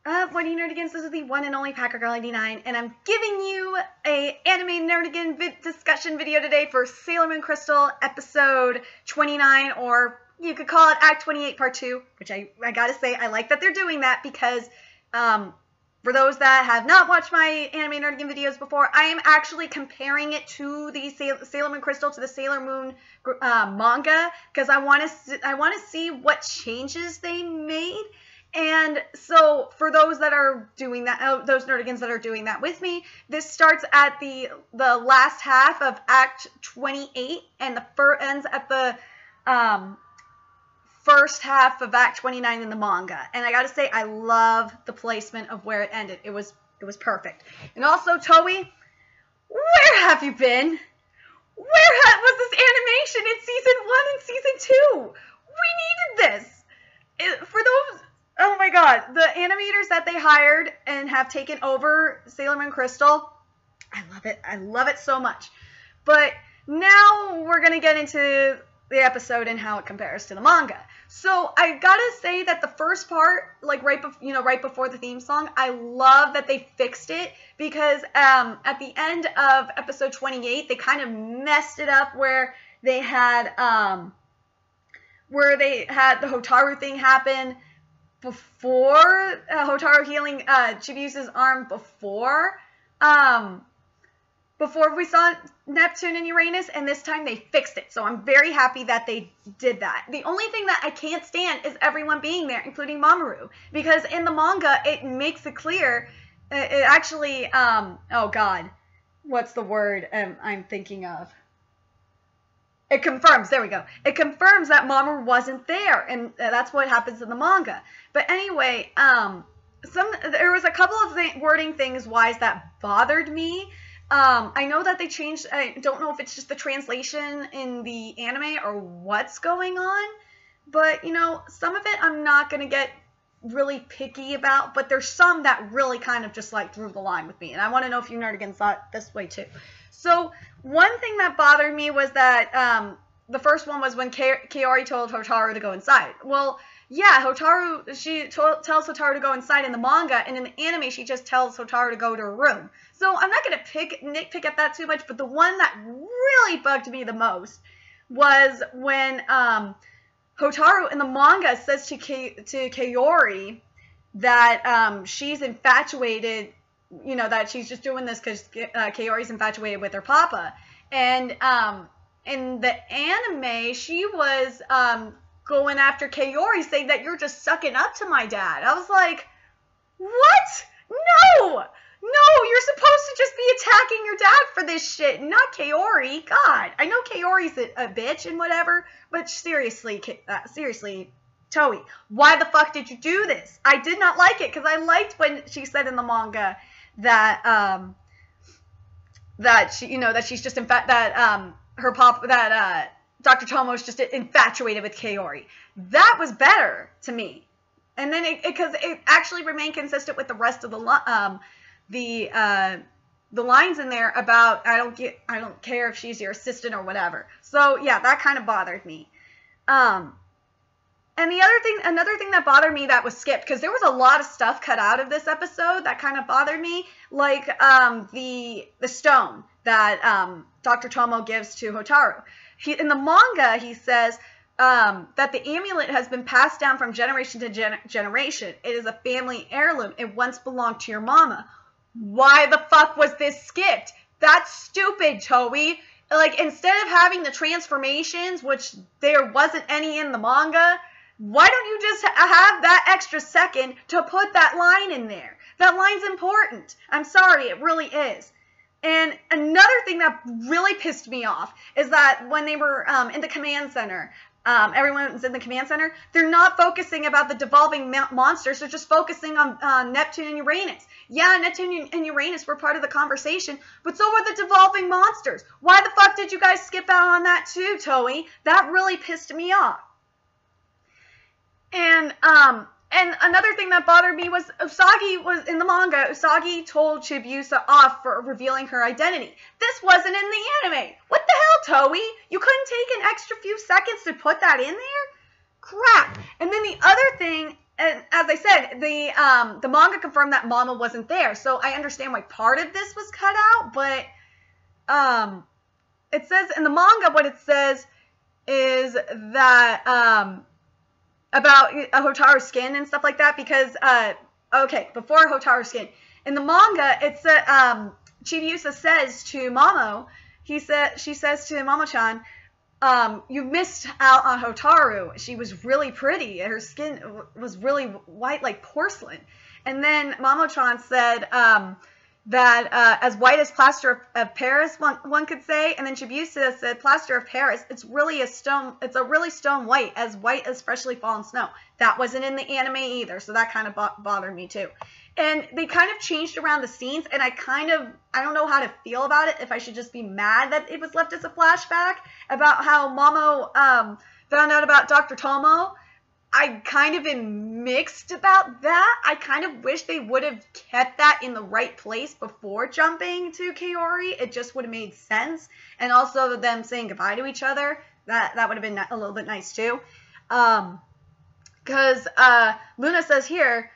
What are you nerdigans? This is the one and only Packer Girl 89, and I'm giving you a anime nerdigan discussion video today for Sailor Moon Crystal episode 29, or you could call it Act 28 Part 2, which I gotta say, I like that they're doing that because, for those that have not watched my anime nerdigan videos before, I am actually comparing it to the Sailor Moon Crystal, to the Sailor Moon manga, because I want to see what changes they made. And so for those that are doing that, those nerdigans that are doing that with me, this starts at the last half of Act 28 and ends at the first half of Act 29 in the manga. And I gotta say, I love the placement of where it ended. It was perfect. And also, Toei, where have you been? Where was this animation in Season 1 and Season 2? We needed this. For those... Oh my god, the animators that they hired and have taken over Sailor Moon Crystal, I love it. I love it so much. But now we're going to get into the episode and how it compares to the manga. So I gotta say that the first part, like right before the theme song, I love that they fixed it because at the end of episode 28, they kind of messed it up where they had the Hotaru thing happen before Hotaru healing Chibiusa's arm before we saw Neptune and Uranus, and this time they fixed it. So I'm very happy that they did that. The only thing that I can't stand is everyone being there, including Mamoru, because in the manga it makes it clear. It actually, oh god, what's the word I'm thinking of? It confirms, there we go. It confirms that Mamoru wasn't there, and that's what happens in the manga. But anyway, there was a couple of wording things wise that bothered me. I know that they changed, I don't know if it's just the translation in the anime or what's going on, but, you know, some of it I'm not going to get really picky about, but there's some that really kind of just, like, drew the line with me, and I want to know if you nerdigans thought this way, too. So, one thing that bothered me was that, the first one was when Kaori told Hotaru to go inside. Well, yeah, she tells Hotaru to go inside in the manga, and in the anime, she just tells Hotaru to go to her room. So I'm not going to nitpick at that too much, but the one that really bugged me the most was when Hotaru in the manga says to Kaori that she's infatuated, you know, that she's just doing this because Kaori's infatuated with her papa. And in the anime, she was going after Kaori, saying that you're just sucking up to my dad. I was like, what? No! No, you're supposed to just be attacking your dad for this shit, not Kaori. God, I know Kaori's a bitch and whatever, but seriously, Toei, why the fuck did you do this? I did not like it, because I liked when she said in the manga that, that she, you know, that she's just, in fact, that, her pop, that, Dr. Tomo's just infatuated with Kaori. That was better to me. And then because it actually remained consistent with the rest of the lines in there about I don't care if she's your assistant or whatever. So yeah, that kind of bothered me. And another thing that bothered me that was skipped, because there was a lot of stuff cut out of this episode that kind of bothered me, like the stone that Dr. Tomo gives to Hotaru. In the manga, he says that the amulet has been passed down from generation to generation. It is a family heirloom. It once belonged to your mama. Why the fuck was this skipped? That's stupid, Toei. Like, instead of having the transformations, which there wasn't any in the manga, why don't you just have that extra second to put that line in there? That line's important. I'm sorry, it really is. And another thing that really pissed me off is that when they were in the command center, everyone's in the command center, they're not focusing about the devolving monsters, they're just focusing on Neptune and Uranus. Yeah, Neptune and Uranus were part of the conversation, but so were the devolving monsters. Why the fuck did you guys skip out on that too, Toei? That really pissed me off. And another thing that bothered me was Usagi was in the manga. Usagi told Chibiusa off for revealing her identity. This wasn't in the anime. What the hell, Toei? You couldn't take an extra few seconds to put that in there? Crap. And then the other thing and as I said, the manga confirmed that Mama wasn't there, so I understand why part of this was cut out, but it says in the manga, what it says is that about Hotaru's skin and stuff like that, because okay, before Hotaru's skin, in the manga, it's Chibiusa says to Mamo, she says to Mamo-chan, you missed out on Hotaru. She was really pretty. Her skin was really white like porcelain. And then Mamo-chan said that as white as plaster of Paris, one could say. And then Chibiusa said, plaster of Paris, it's really stone white as freshly fallen snow. That wasn't in the anime either, so that kind of bothered me too. And they kind of changed around the scenes, and I don't know how to feel about it, if I should just be mad that it was left as a flashback about how Mamo found out about Dr. Tomo. I kind of am mixed about that. I kind of wish they would have kept that in the right place before jumping to Kaori. It just would have made sense. And also them saying goodbye to each other, that would have been a little bit nice too. Because Luna says here,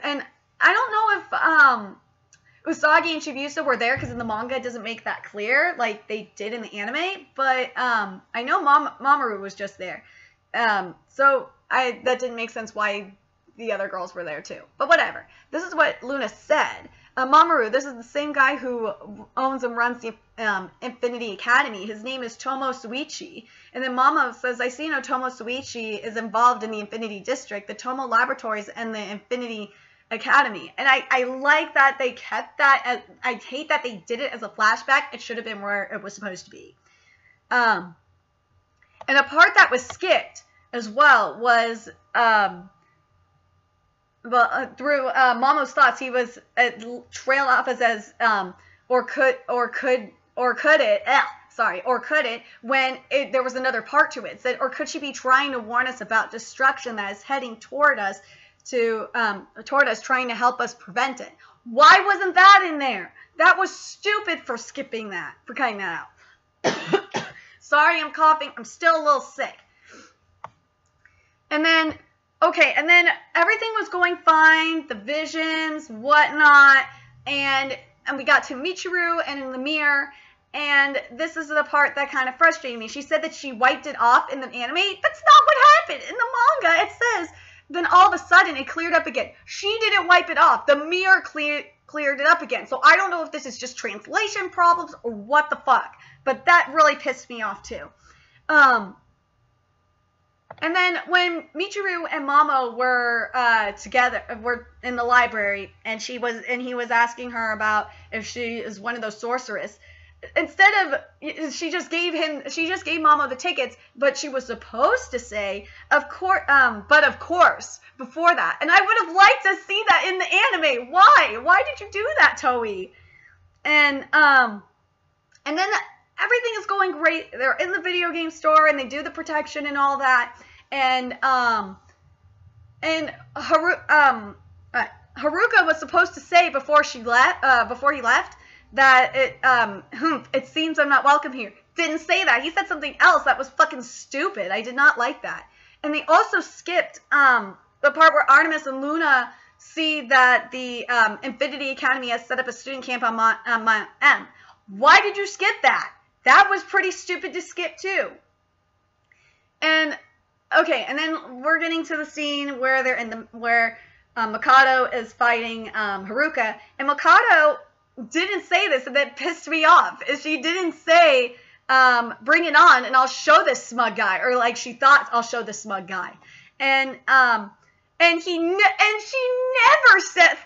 and I don't know if Usagi and Chibiusa were there, because in the manga it doesn't make that clear like they did in the anime, but I know Mamoru was just there. So that didn't make sense why the other girls were there too. But whatever. This is what Luna said. Mamoru, this is the same guy who owns and runs the Infinity Academy. His name is Tomo Suichi. And then Mama says, I see no Tomo Suichi is involved in the Infinity District, the Tomo Laboratories, and the Infinity Academy. And I like that they kept that. I hate that they did it as a flashback. It should have been where it was supposed to be. And a part that was skipped as well was through Mamo's thoughts, he was trailed off as or could it when there was another part to it. It said, or could she be trying to warn us about destruction that is heading toward us, trying to help us prevent it? Why wasn't that in there? That was stupid for skipping that, for cutting that out. Sorry, I'm coughing. I'm still a little sick. And then, okay, and then everything was going fine, the visions, whatnot, and we got to Michiru and in the mirror, and this is the part that kind of frustrated me. She said that she wiped it off in the anime. That's not what happened. In the manga, it says, then all of a sudden it cleared up again. She didn't wipe it off. The mirror cleared it up again. So I don't know if this is just translation problems or what the fuck, but that really pissed me off too. And then when Michiru and Mamo were were in the library, and he was asking her about if she is one of those sorcerers. Instead of, she just gave Mamo the tickets, but she was supposed to say, but of course, before that. And I would have liked to see that in the anime. Why? Why did you do that, Toei? And then everything is going great. They're in the video game store, and they do the protection and all that. And Haruka was supposed to say before he left, that it seems I'm not welcome here. Didn't say that. He said something else that was fucking stupid. I did not like that. And they also skipped the part where Artemis and Luna see that the Infinity Academy has set up a student camp on Mount M. Why did you skip that? That was pretty stupid to skip too. And okay, and then we're getting to the scene where where Mikado is fighting Haruka, and Mikado didn't say this, and that pissed me off. She didn't say, bring it on, and I'll show this smug guy, or like she thought, I'll show this smug guy, and she never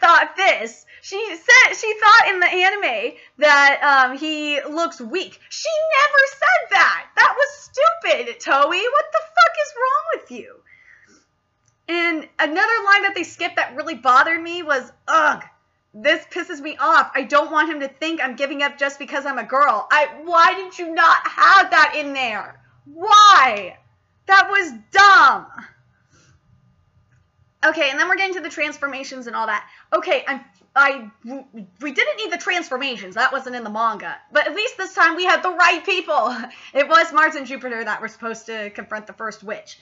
thought this. She thought in the anime that he looks weak. She never said that. That was stupid, Toei. What the fuck is wrong with you? And another line that they skipped that really bothered me was, ugh, this pisses me off. I don't want him to think I'm giving up just because I'm a girl. Why did you not have that in there? Why? That was dumb. Okay, and then we're getting to the transformations and all that. Okay, we didn't need the transformations. That wasn't in the manga. But at least this time we had the right people. It was Mars and Jupiter that were supposed to confront the first witch.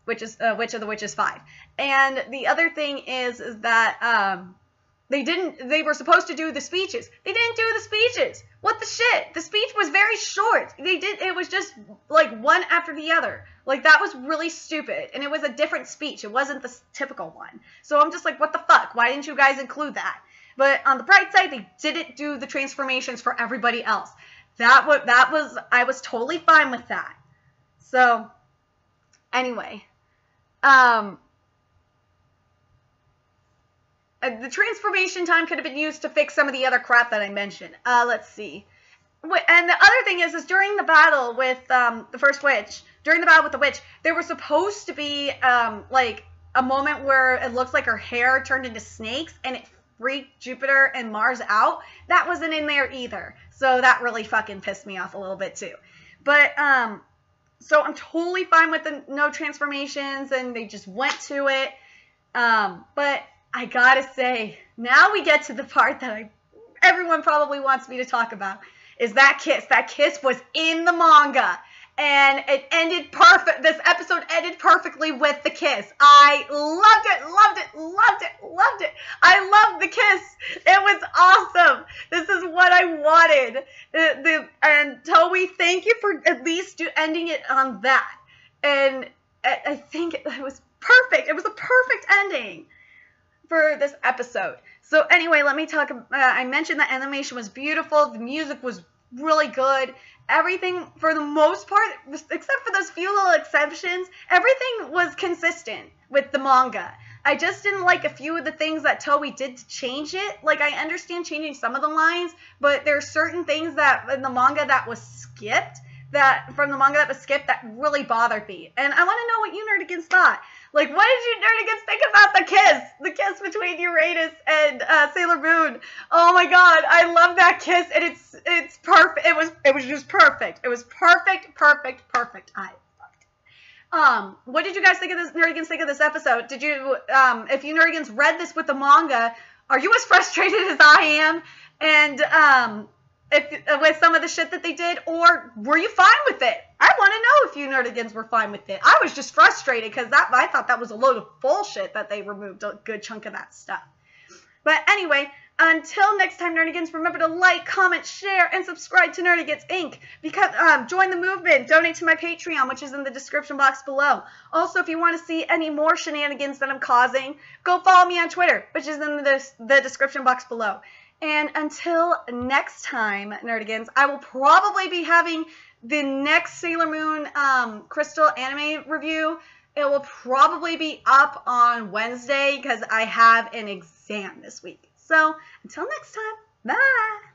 Witch of the Witches 5. And the other thing is that they were supposed to do the speeches. They didn't do the speeches. What the shit? The speech was very short. It was just like one after the other. Like, that was really stupid. And it was a different speech. It wasn't the typical one. So I'm just like, what the fuck? Why didn't you guys include that? But on the bright side, they didn't do the transformations for everybody else. I was totally fine with that. So, anyway, the transformation time could have been used to fix some of the other crap that I mentioned. Let's see. And the other thing is during the battle with the first witch, during the battle with the witch, there was supposed to be like a moment where it looks like her hair turned into snakes and it freaked Jupiter and Mars out. That wasn't in there either. So that really fucking pissed me off a little bit too. But so I'm totally fine with the no transformations and they just went to it. But I gotta say, now we get to the part that everyone probably wants me to talk about, is that kiss. That kiss was in the manga. And it ended perfect. This episode ended perfectly with the kiss. I loved it, loved it, loved it, loved it. I loved the kiss. It was awesome. This is what I wanted. And Toei, thank you for at least ending it on that. And I think it was perfect. It was a perfect ending for this episode. So anyway, let me talk. I mentioned the animation was beautiful. The music was really good. Everything, for the most part, except for those few little exceptions, everything was consistent with the manga. I just didn't like a few of the things that Toei did to change it. Like, I understand changing some of the lines, but there are certain things that in the manga that was skipped, that really bothered me. And I want to know what you nerdigans thought. Like, what did you nerdigans think about the kiss? The kiss between Uranus and Sailor Moon. Oh my god, I love that kiss, and it's perfect. It was just perfect. It was perfect. I loved it. What did you guys think of this, nerdigans think of this episode? Did you, if you nerdigans read this with the manga, are you as frustrated as I am? And, with some of the shit that they did, or were you fine with it? I want to know if you nerdigans were fine with it. I was just frustrated because I thought that was a load of bullshit that they removed a good chunk of that stuff. But anyway, until next time, nerdigans, remember to like, comment, share, and subscribe to Nerdigans Inc. Because join the movement, donate to my Patreon, which is in the description box below. Also, if you want to see any more shenanigans that I'm causing, go follow me on Twitter, which is in the description box below. And until next time, nerdigans, I will probably be having the next Sailor Moon Crystal anime review. It will probably be up on Wednesday because I have an exam this week. So until next time, bye!